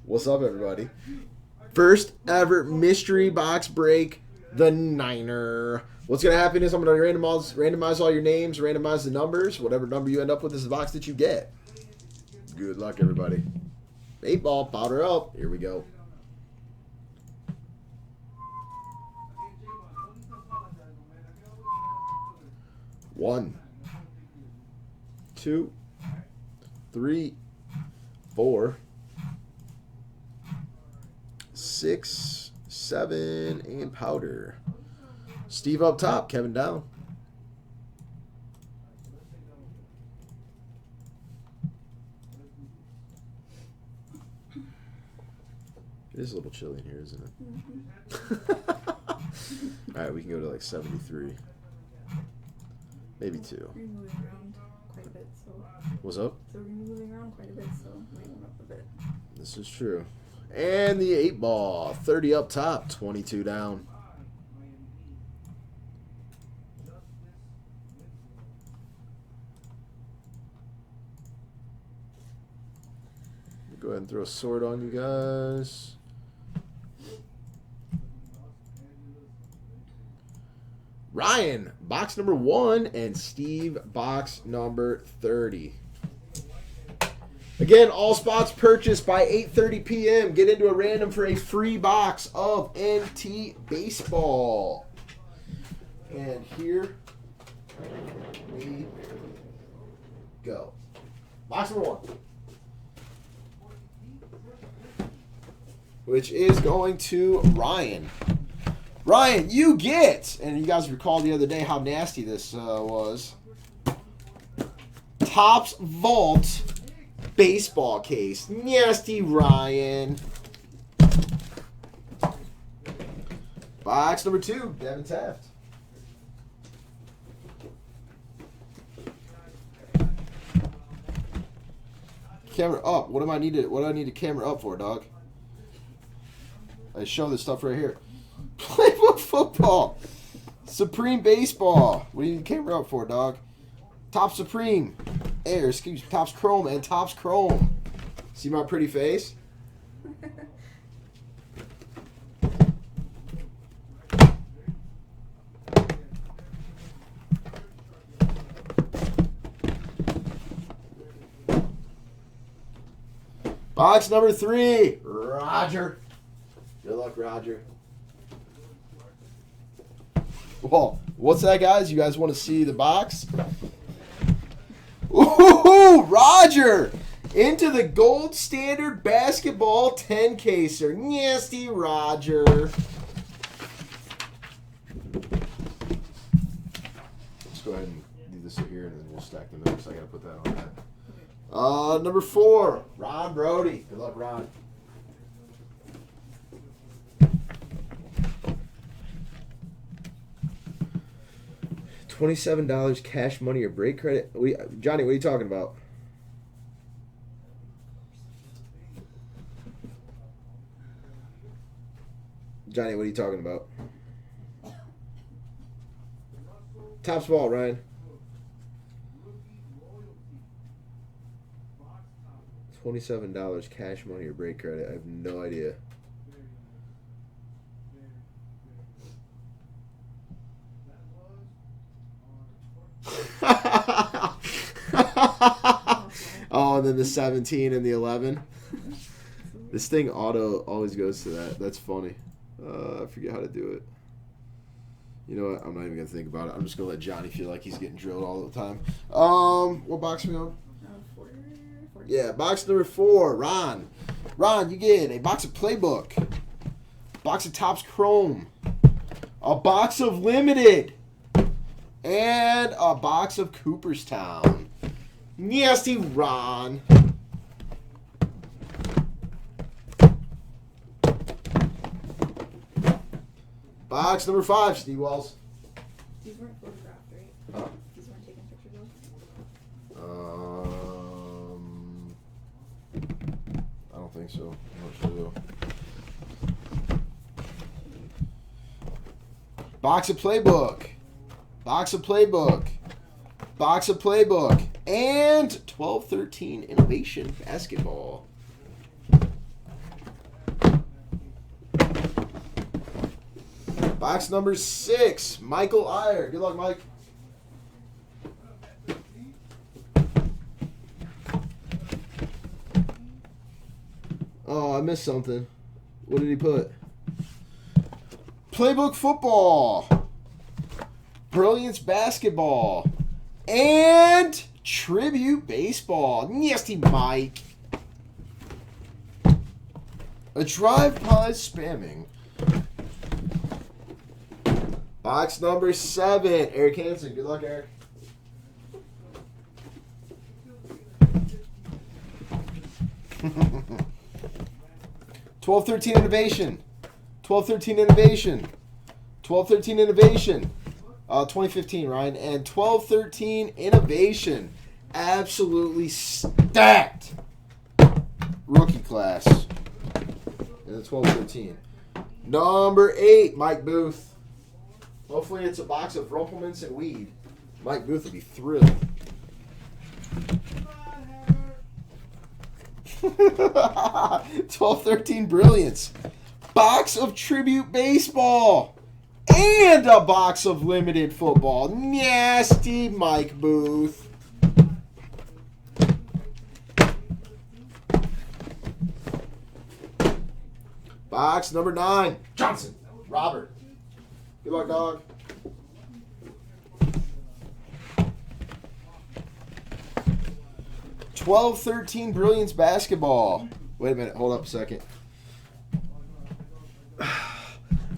What's up, everybody? First ever mystery box break, the Niner. What's going to happen is I'm going to randomize all your names, randomize the numbers. Whatever number you end up with is the box that you get. Good luck, everybody. 8-ball, powder up. Here we go. One, 2, 3, 4, 6, 7, and powder. Steve up top, Kevin down. It is a little chilly in here, isn't it? Mm-hmm. All right, we can go to like 73. Maybe 2. We're moving around quite a bit, so. What's up? So we're gonna be moving around quite a bit, so might warm up a bit. This is true. And the 8-ball, 30 up top, 22 down. Go ahead and throw a sword on you guys. Ryan, box number 1, and Steve, box number 30. Again, all spots purchased by 8:30 p.m. Get into a random for a free box of NT Baseball. And here we go. Box number 1. Which is going to Ryan. Ryan, you get, and you guys recall the other day how nasty this was, Topps Vault baseball case. Nasty Ryan. Box number 2, Devin Taft. Camera up. What do I need to camera up for, dog? I show this stuff right here. Playbook football. Supreme baseball. What do you need the camera up for, dog? Topps Supreme. Excuse me. Topps Chrome and Topps Chrome. See my pretty face? Box number 3. Roger. Good luck, Roger. Well, what's that, guys? You guys want to see the box? Ooh, Roger! Into the gold standard basketball 10-caser. Nasty Roger. Let's go ahead and leave this here, and then we'll stack them up. So I got to put that on that. Number 4, Ron Brody. Good luck, Ron. $27 cash money or break credit. Johnny, what are you talking about? Johnny, what are you talking about? Topps ball, Ryan. $27 cash money or break credit. I have no idea. Oh, and then the 17 and the 11. This thing auto always goes to that. That's funny. I forget how to do it. You know what? I'm not even going to think about it. I'm just going to let Johnny feel like he's getting drilled all the time. What box are we on? 4. Yeah, box number 4. Ron. Ron, you get a box of Playbook. Box of Topps Chrome. A box of Limited. And a box of Cooperstown. Nasty Ron. Box number 5, Steve Walls. These weren't photographed, right? Huh? These weren't taken pictures of? I don't think so. I'm not sure though. Box of Playbook. Box of Playbook. Box of Playbook. And 12-13 Innovation Basketball. Box number 6, Michael Iyer. Good luck, Mike. Oh, I missed something. What did he put? Playbook football. Brilliance basketball. And tribute baseball. Nasty Mike. A drive-by spamming. Box number 7, Eric Hansen. Good luck, Eric. $12-13 innovation. 12-13 innovation. 12-13 innovation. 2015, Ryan. And 12-13 innovation. Absolutely stacked rookie class. And the 12-13. Number 8, Mike Booth. Hopefully it's a box of Rumplemans and weed. Mike Booth would be thrilled. 12-13 Brilliance. Box of Tribute Baseball. And a box of Limited Football. Nasty Mike Booth. Box number 9, Johnson. Robert. Good luck, dog. $12-13 Brilliance basketball. Wait a minute. Hold up a second.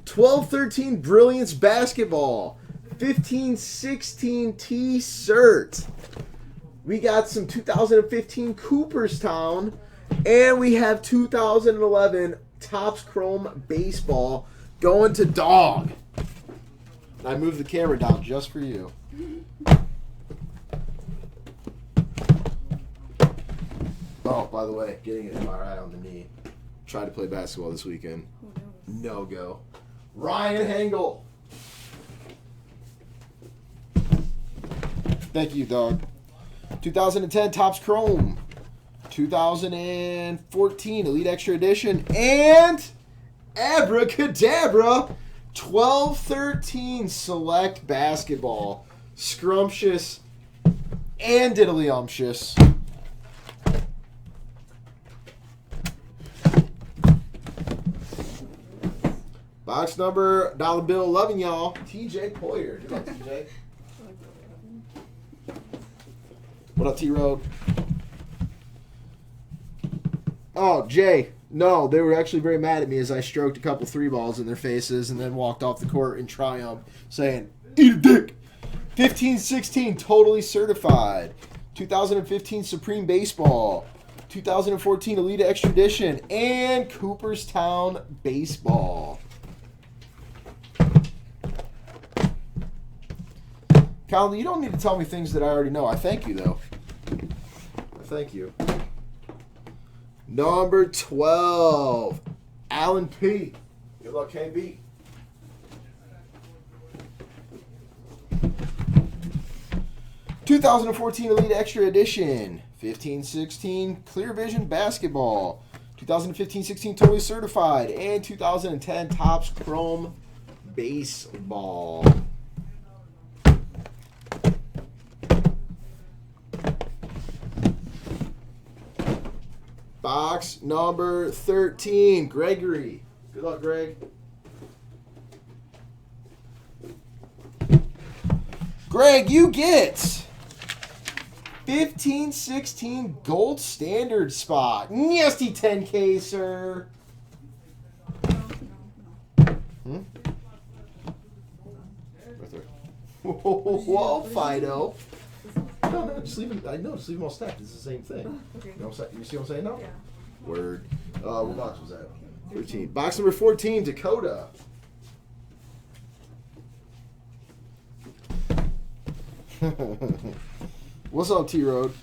12-13 Brilliance basketball. 15-16 T-Cert. We got some 2015 Cooperstown. And we have 2011 Topps Chrome baseball going to Dog. I moved the camera down just for you. Oh, by the way, getting an MRI on the knee. Tried to play basketball this weekend. No go. Ryan Hengel. Thank you, dog. 2010 Topps Chrome. 2014 Elite Extra Edition. And Abracadabra. 12-13 Select Basketball. Scrumptious and diddlyumptious. Box number dollar bill 11, y'all. TJ Poyer. Good luck, TJ. What up, T-Road? Oh, Jay. No, they were actually very mad at me as I stroked a couple 3 balls in their faces and then walked off the court in triumph saying, "Eat a dick." 15-16 Totally Certified. 2015 Supreme Baseball. 2014 Elite Extra Edition. And Cooperstown Baseball. Colin, you don't need to tell me things that I already know. I thank you, though. I thank you. Number 12, Alan P. Good luck, KB. (2014) Elite Extra Edition. 15-16 Clear Vision Basketball. 2015-16 Totally Certified. And 2010 Topps Chrome Baseball. Box number 13, Gregory. Good luck, Greg. Greg, you get 15-16 Gold Standard spot. Nasty 10K, sir. No. Right there. Whoa, Fido. No, just leave them. I know, just leave them all stacked. It's the same thing. Okay. You see what I'm saying now? Yeah. Word. What box was that? 13. Box number 14, Dakota. What's up, T-Road?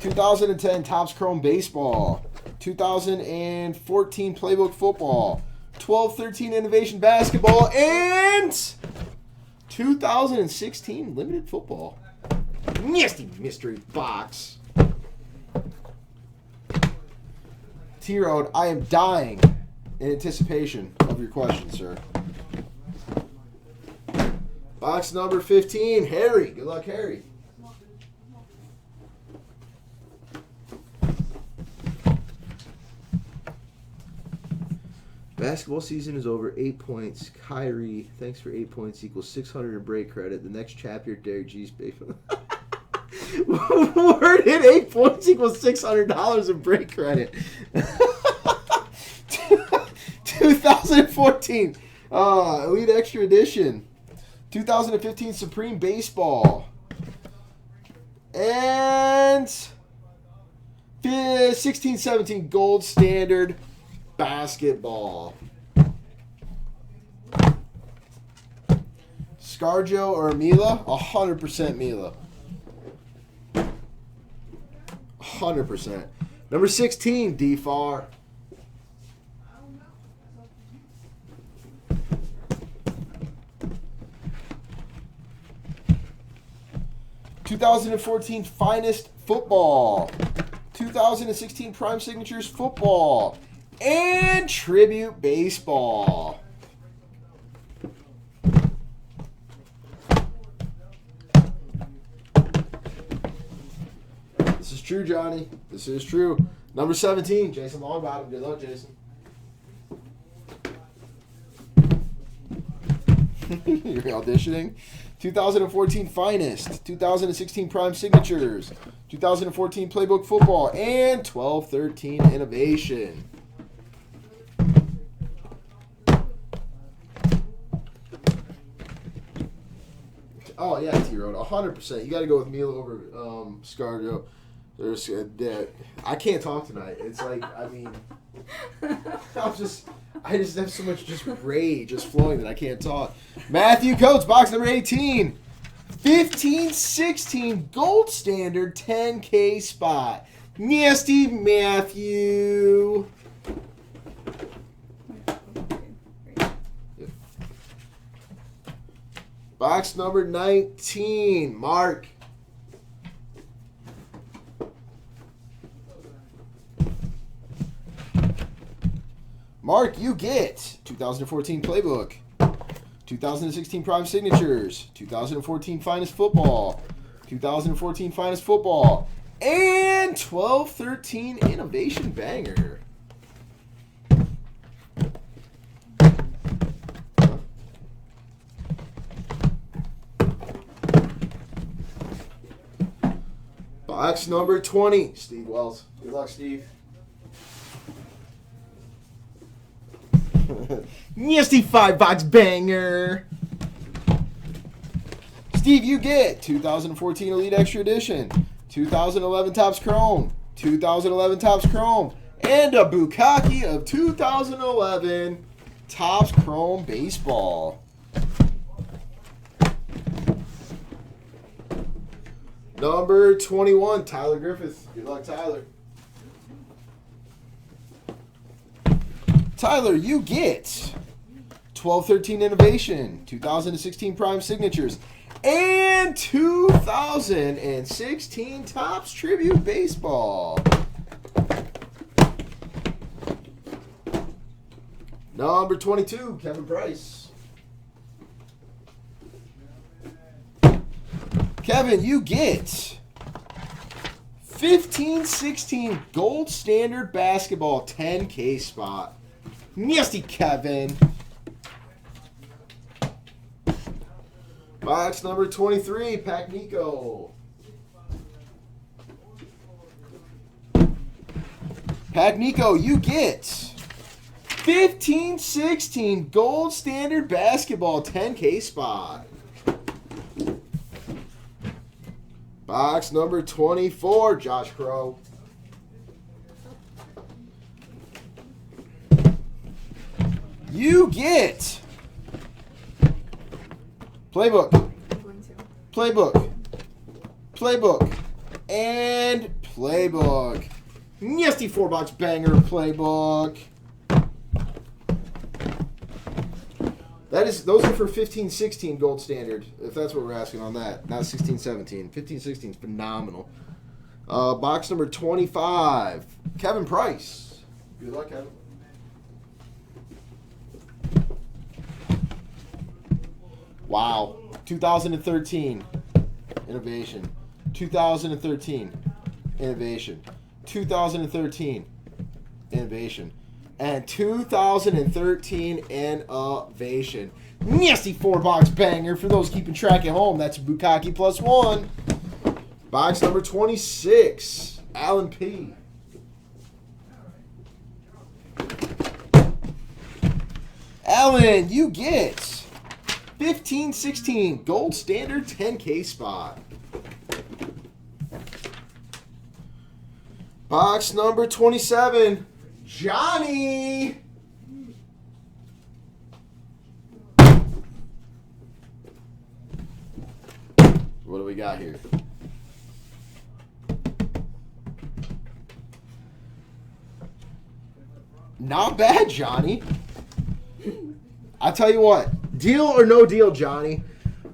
2010 Topps Chrome Baseball. 2014 Playbook Football. 12-13 Innovation Basketball. And 2016 Limited Football. Nasty mystery box. T-Road, I am dying in anticipation of your question, sir. Box number 15, Harry. Good luck, Harry. Basketball season is over. 8 points. Kyrie, thanks for 8 points equals 600 in break credit. The next chapter, Derek G's base. Where did 8 points equals $600 in break credit? 2014 Elite Extra Edition. 2015 Supreme Baseball. And 16-17 Gold Standard Basketball. ScarJo or Mila? 100% Mila. 100%. Number 16, DFAR. (2014) Finest Football. 2016 Prime Signatures Football. And Tribute Baseball. This is true, Johnny. This is true. Number 17, Jason Longbottom. Good luck, Jason. You're auditioning. 2014 Finest. 2016 Prime Signatures. 2014 Playbook Football. And 12-13 Innovation. Oh, yeah, T-Road. 100%. You got to go with Mila over ScarJo. There's I can't talk tonight. It's like, I mean, I just have so much just rage just flowing that I can't talk. Matthew Coates, box number 18. 15-16 Gold Standard 10K spot. Nasty Matthew. Box number 19, Mark. Mark, you get 2014 Playbook, 2016 Prime Signatures, 2014 Finest Football, 2014 Finest Football, and 12-13 Innovation Banger. Box number 20, Steve Wells. Good luck, Steve. Nasty 5-box banger. Steve, you get 2014 Elite Extra Edition, 2011 Topps Chrome, 2011 Topps Chrome, and a Bukkake of 2011 Topps Chrome Baseball. Number 21, Tyler Griffith. Good luck, Tyler. Tyler, you get 12-13 Innovation, 2016 Prime Signatures, and 2016 Topps Tribute Baseball. Number 22, Kevin Price. Kevin, you get 15-16 Gold Standard Basketball 10K spot. Nasty Kevin. Box number 23, Pac Nico. Pac Nico, you get 15-16 Gold Standard Basketball 10K spot. Box number 24, Josh Crow. You get Playbook, Playbook, Playbook, and Playbook. Nasty 4-box banger Playbook. Those are for 15-16 Gold Standard, if that's what we're asking on that. Not 16-17. 15-16 is phenomenal. Box number 25, Kevin Price. Good luck, Kevin. Wow. 2013, innovation. 2013, innovation. 2013, innovation. And 2013 innovation. Nasty 4-box banger for those keeping track at home. That's Bukaki +1. Box number 26, Alan P. Alan, you get 1516 Gold Standard 10K spot. Box number 27, Johnny. What do we got here? Not bad, Johnny. I tell you what, deal or no deal, Johnny,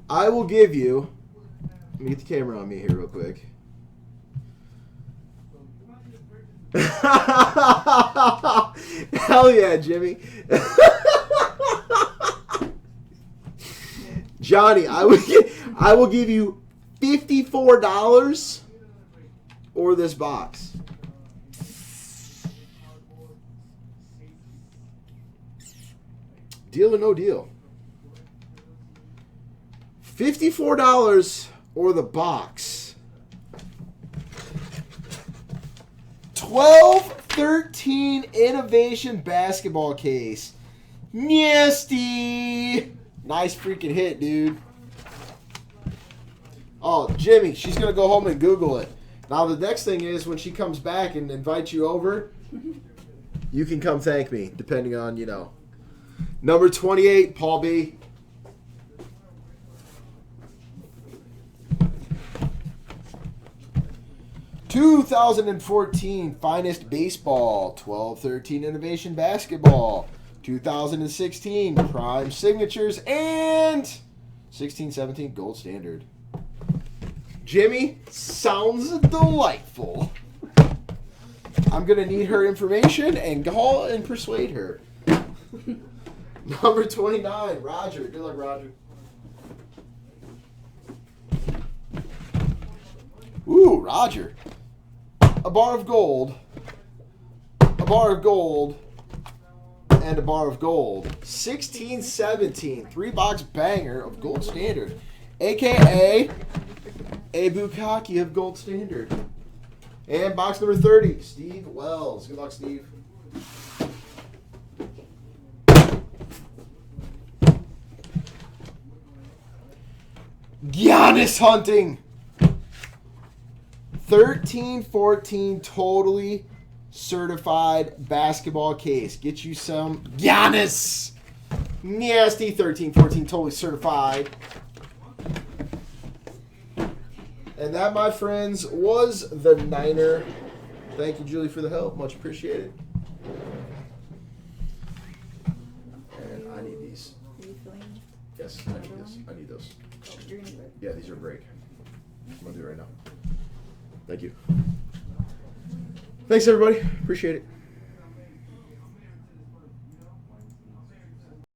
I will give you. Let me get the camera on me here real quick. Hell yeah, Jimmy. Johnny, I will give you $54 or this box. Deal or no deal? $54 or the box. 12-13 Innovation basketball case. Nasty. Nice freaking hit, dude. Oh, Jimmy, she's going to go home and Google it. Now, the next thing is when she comes back and invites you over, you can come thank me, depending on, you know. Number 28, Paul B. (2014) Finest Baseball, 12-13 Innovation Basketball, 2016 Prime Signatures, and 16-17 Gold Standard. Jimmy, sounds delightful. I'm going to need her information and call and persuade her. Number 29, Roger. Good luck, Roger. Ooh, Roger. A bar of gold. A bar of gold. And a bar of gold. 16-17. 3-box banger of Gold Standard. A.K.A. a Bukaki of Gold Standard. And box number 30, Steve Wells. Good luck, Steve. Giannis hunting. 13-14 totally certified basketball case. Get you some Giannis. Nasty 13-14 totally certified. And that, my friends, was the Niner. Thank you, Julie, for the help. Much appreciated. And I need these. Are you filling? Yes, I need this. I need those. Oh, you're gonna do it. Yeah, these are break. I'm going to do it right now. Thank you. Thanks, everybody. Appreciate it.